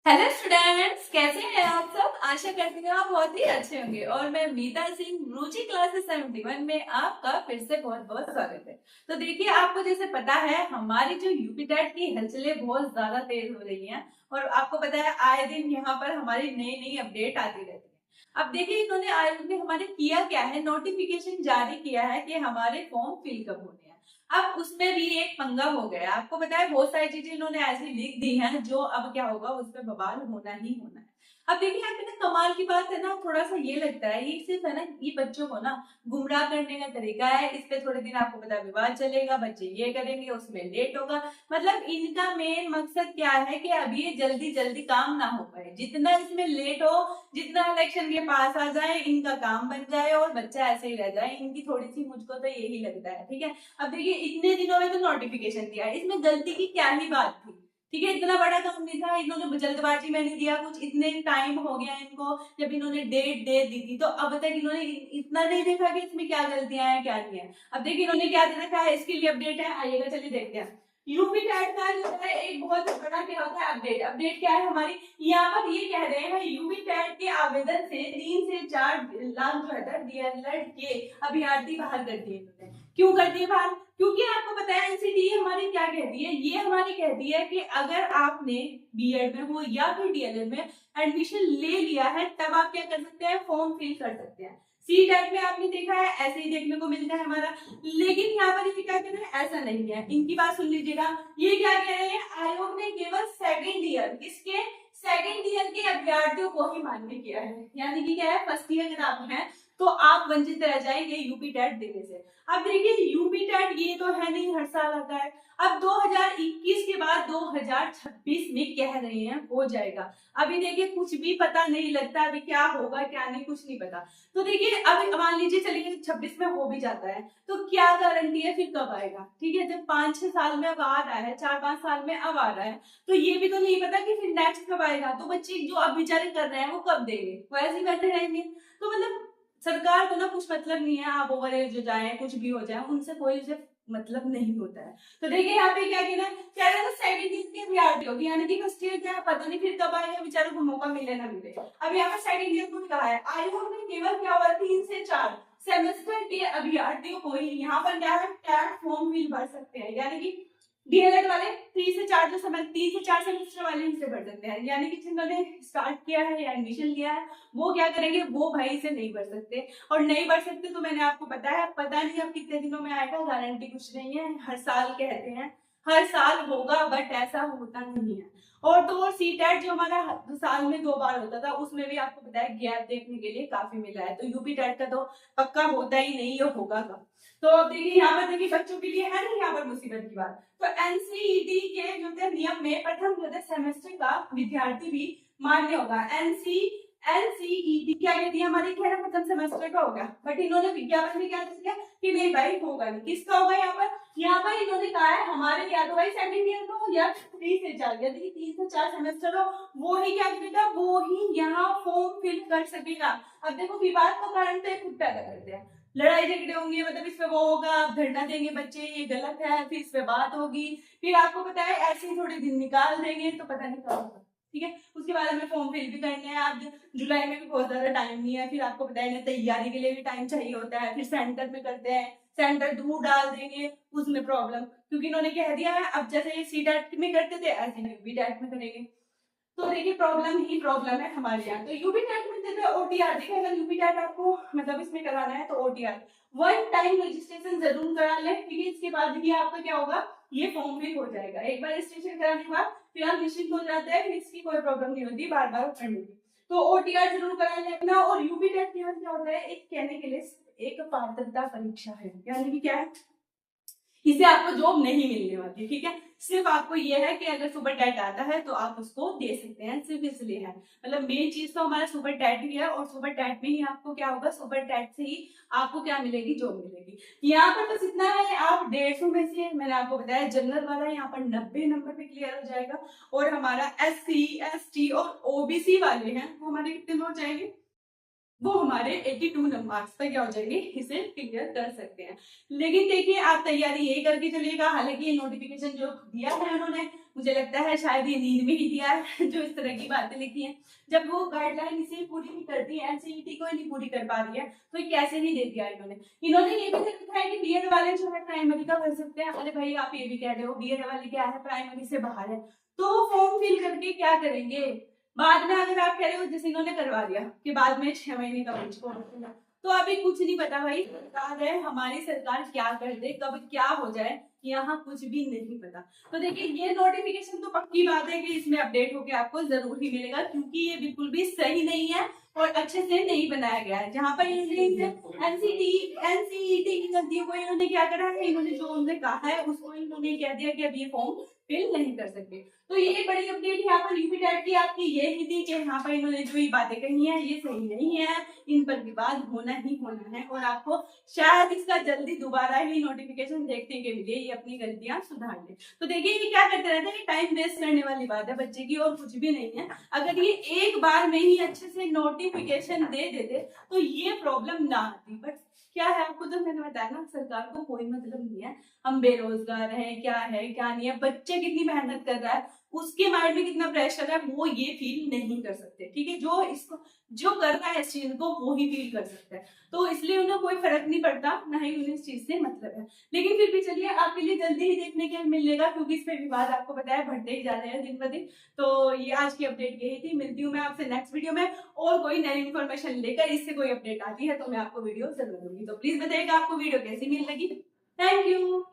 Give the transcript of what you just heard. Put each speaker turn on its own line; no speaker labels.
Hello students, कैसे हैं आप सब। आशा करती हूँ आप बहुत ही अच्छे होंगे। और मैं मीता सिंह, रुचि क्लासेस 71 में आपका फिर से बहुत बहुत स्वागत है। तो देखिए, आपको जैसे पता है हमारी जो यूपी टेट की हलचलें बहुत ज्यादा तेज हो रही हैं। और आपको पता है आए दिन यहाँ पर हमारी नई नई अपडेट आती रहती है। अब देखिए, इन्होंने आयोग ने हमारे किया क्या है, नोटिफिकेशन जारी किया है कि हमारे फॉर्म फिल कब होने हैं। अब उसमें भी एक पंगा हो गया। आपको पता है बहुत सारी चीजें इन्होंने ऐसी लिख दी हैं जो अब क्या होगा, उस पर बवाल होना ही होना है। अब देखिए, यहाँ पे ना कमाल की बात है ना, थोड़ा सा ये लगता है ये सिर्फ है ना, ये बच्चों को ना गुमराह करने का तरीका है। इस पे थोड़े दिन आपको पता है विवाद चलेगा, बच्चे ये करेंगे, उसमें लेट होगा। मतलब इनका मेन मकसद क्या है कि अभी ये जल्दी जल्दी काम ना हो पाए, जितना इसमें लेट हो, जितना इलेक्शन के पास आ जाए, इनका काम बन जाए और बच्चा ऐसे ही रह जाए। इनकी थोड़ी सी, मुझको तो यही लगता है। ठीक है, अब देखिए इतने दिनों में तो नोटिफिकेशन दिया है, इसमें गलती की क्या ही बात थी। ठीक है, इतना बड़ा काम नहीं था, इन्होंने जल्दबाजी में नहीं दिया कुछ। इतने टाइम हो गया इनको, जब इन्होंने डेट दे दी थी, तो अब तक इन्होंने इतना नहीं देखा कि इसमें क्या गलतियां हैं क्या नहीं है। अब देखिए इन्होंने क्या दे रखा है, इसके लिए अपडेट है, आइएगा चलिए देखते हैं। यूपी टेट का जो है एक बहुत बड़ा क्या होता है, अपडेट। अपडेट क्या है हमारी, यहाँ पर ये कह रहे हैं यूपी टेट के आवेदन से 3 से 4 लाख जो है डीएलएड के अभ्यर्थी बाहर कर दिए इन्होंने। क्यों कर दिए बाहर, क्योंकि आपको पता है एनसीटी हमारी क्या कहती है, ये हमारी कहती है कि अगर आपने बीएड में हो या फिर डीएलएड में एडमिशन ले लिया है, तब आप क्या कर सकते हैं, फॉर्म फिल कर सकते हैं। सी टेट में आपने देखा है ऐसे ही देखने को मिलता है हमारा। लेकिन यहाँ पर इसे क्या कहना है, ऐसा नहीं है। इनकी बात सुन लीजिएगा, ये क्या कह रहे हैं, आयोग ने केवल सेकेंड ईयर, इसके सेकेंड ईयर के अभ्यर्थियों को ही मान्य किया है। यानी कि क्या है, फर्स्ट ईयर अगर आप हैं तो आप वंचित रह जाएंगे यूपी टेट देने से। अब देखिए यूपी टेट ये तो है नहीं, हर साल आता है। अब 2021 के बाद 2026 में कह रहे हैं हो जाएगा। अभी देखिए कुछ भी पता नहीं लगता, अभी क्या होगा क्या नहीं, कुछ नहीं पता। तो देखिए अब मान लीजिए चलिए 26 में हो भी जाता है, तो क्या गारंटी है फिर कब आएगा। ठीक है, जब 5-6 साल में अब आ रहा है, 4-5 साल में अब आ रहा है, तो ये भी तो नहीं पता कि फिर नेक्स्ट कब आएगा। तो बच्चे जो अब बेचारे कर रहे हैं वो कब देंगे, वो ऐसे ही बैठे रहेंगे। तो मतलब सरकार को ना कुछ मतलब नहीं है, आप ओवर एज हो जाए कुछ भी हो जाए, उनसे कोई उसे मतलब नहीं होता है। तो देखिए यहाँ पे क्या कहना है, कह रहे हैं सेकंड ईयर की अभ्यर्थी होगी, यानी कि फर्स्ट ईयर क्या पता नहीं फिर कब आएगा, बेचारों को मौका मिले ना मिले। अब यहाँ पर सेकंड ईयर को कहा है, आयोग ने केवल क्या हुआ 3 से 4 सेमेस्टर के अभ्यर्थियों को ही यहाँ पर क्या है, टेट फॉर्म फिल भर सकते हैं। यानी कि डीएलएड वाले 3 से 4 जो समय 3 से 4 सेमेस्टर वाले इनसे भर सकते हैं। यानी कि जिन्होंने स्टार्ट किया है या एडमिशन लिया है वो क्या करेंगे, वो भाई से नहीं भर सकते। और नहीं भर सकते तो मैंने आपको पता है, पता नहीं अब कितने दिनों में आएगा, गारंटी कुछ नहीं है। हर साल कहते हैं हर साल होगा, बट ऐसा होता नहीं है। और तो और सी टेट जो हमारा साल में 2 बार होता था, उसमें भी आपको पता है गैप देखने के लिए काफी मिला है। तो यूपी टेट का तो पक्का होता ही नहीं, ये होगा कब। तो अब देखिए यहाँ पर, देखिए बच्चों के लिए है ना यहाँ पर मुसीबत की बात। तो एनसीईटी के जो थे नियम में प्रथम जो थे सेमेस्टर का विद्यार्थी भी मान्य होगा। एनसीईटी क्या कहती है हमारी, कह रहा प्रथम सेमेस्टर का होगा, बट इन्होंने विज्ञापन में क्या दिया कि नहीं भाई होगा नहीं। किसका होगा यहाँ पर इन्होंने कहा है हमारे, या तो भाई सेकंड ईयर का हो या 3 से 4, यदि 3 से 4 सेमेस्टर हो, वो ही क्या करेगा, वो ही यहाँ फॉर्म फिल कर सकेगा। अब देखो विवाद का कारण तो खुद पैदा करते हैं, लड़ाई झगड़े होंगे, मतलब इस पे वो होगा, धरना देंगे बच्चे ये गलत है, फिर इस पे बात होगी, फिर आपको पता है ऐसे ही थोड़े दिन निकाल देंगे, तो पता नहीं कब होगा। ठीक है, उसके बाद हमें फॉर्म फिल भी करने हैं। अब जुलाई में भी बहुत ज्यादा टाइम नहीं है, फिर आपको पता है तैयारी के लिए भी टाइम चाहिए होता है, फिर सेंटर में करते हैं, सेंटर दूर डाल देंगे, उसमें प्रॉब्लम। क्योंकि इन्होंने कह दिया है अब जैसे ये सी टेट में करते थे ऐसे यूपी टेट में करेंगे। तो देखिए प्रॉब्लम ही प्रॉब्लम है हमारे यहाँ। तो यूपी टेट में जैसे ओटीआर, देखिए अगर यूपी टेट आपको मतलब इसमें कराना है तो ओटीआर वन टाइम रजिस्ट्रेशन जरूर करा ले। ठीक है, इसके बाद ही आपका क्या होगा, ये फॉर्म फिल हो जाएगा। एक बार रजिस्ट्रेशन कराने के बाद फिर आप निश्चित हो जाते हैं, फिर इसकी कोई प्रॉब्लम नहीं होती बार बार करने की। तो ओटीआर जरूर करा ले अपना। और यूपी टेट के बाद क्या होता है, एक कहने के लिए एक पात्रता परीक्षा है, यानी कि क्या है, इसे आपको जॉब नहीं मिलने वाली। ठीक है, सिर्फ आपको ये है कि अगर सुपर टैट आता है तो आप उसको दे सकते हैं, सिर्फ इसलिए है। मतलब मेन चीज तो हमारा सुपर टैट ही है, और सुपर टैट में ही आपको क्या होगा, सुपर टैट से ही आपको क्या मिलेगी, जॉब मिलेगी। यहाँ पर बस इतना है, आप 150 में से मैंने आपको बताया जनरल वाला यहाँ पर 90 नंबर पे क्लियर हो जाएगा। और हमारा SC ST और OBC वाले हैं वो हमारे कितने में हो जाएंगे, वो हमारे 82 नंबर पर क्या हो जाएंगे, इसे क्लियर कर सकते हैं। लेकिन देखिए आप तैयारी यही करके चलिएगा। हालांकि ये नोटिफिकेशन जो दिया है उन्होंने मुझे लगता है शायद ये नींद में ही दिया है जो इस तरह की बातें लिखी हैं। जब वो गाइडलाइन इसे पूरी नहीं करती है, एनसीईआरटी को ही नहीं पूरी कर पा रही है, तो ये कैसे नहीं दे दिया इन्होंने ये भी लिखा है कि बीएड वाले जो है प्राइमरी का भर सकते हैं। अरे भाई आप ये भी कह रहे हो बीएड वाले क्या है, प्राइमरी से बाहर है, तो फॉर्म फिल करके क्या करेंगे बाद में? अगर आप कह रहे हो जैसे इन्होंने करवा दिया कि बाद में 6 महीने का बैच कोर्स, तो अभी कुछ नहीं पता भाई, सरकार है हमारी, सरकार क्या कर दे कब क्या हो जाए यहाँ कुछ भी नहीं पता। तो देखिए ये नोटिफिकेशन तो पक्की बात है कि इसमें अपडेट होके आपको जरूर ही मिलेगा, क्योंकि ये बिल्कुल भी सही नहीं है और अच्छे से नहीं बनाया गया है। जहाँ पर एनसीईटी की गलतियों को इन्होंने क्या करा है, इन्होंने जो उन्होंने कहा है उसको इन्होंने कह दिया कि अब ये फॉर्म फिल नहीं कर सकते। तो ये बड़ी अपडेट यहाँ पर यूपी टेट की आपकी ये ही थी कि यहाँ पर इन्होंने जो ये बातें कही है ये सही नहीं है, इन पर विवाद होना ही होना है और आपको शायद इसका जल्दी दोबारा ही नोटिफिकेशन देखने के लिए ये अपनी गलतियां सुधार ले। तो देखिए ये क्या करते रहते हैं, टाइम वेस्ट करने वाली बात है बच्चे की और कुछ भी नहीं है। अगर ये एक बार में ही अच्छे से नोटिफिकेशन दे देते तो ये प्रॉब्लम ना आती, बट क्या है आपको तो मैंने बताया ना, सरकार को कोई मतलब नहीं है हम बेरोजगार हैं क्या नहीं है, बच्चे कितनी मेहनत कर रहा है, उसके माइंड में कितना प्रेशर है, वो ये फील नहीं कर सकते। ठीक है, जो कर रहा है इस चीज को वो ही फील कर सकता है, तो इसलिए उन्हें कोई फर्क नहीं पड़ता, ना ही उन्हें इस चीज से मतलब है। लेकिन फिर भी चलिए आपके लिए जल्दी ही देखने के मिलेगा, क्योंकि इस पे विवाद आपको पता है बढ़ते ही जा रहे हैं दिन ब दिन। तो ये आज की अपडेट यही थी, मिलती हूँ मैं आपसे नेक्स्ट वीडियो में और कोई नई इन्फॉर्मेशन लेकर, इससे कोई अपडेट आती है तो मैं आपको वीडियो जरूर दूंगी। तो प्लीज बताइएगा आपको वीडियो कैसी मिल लगी। Thank you.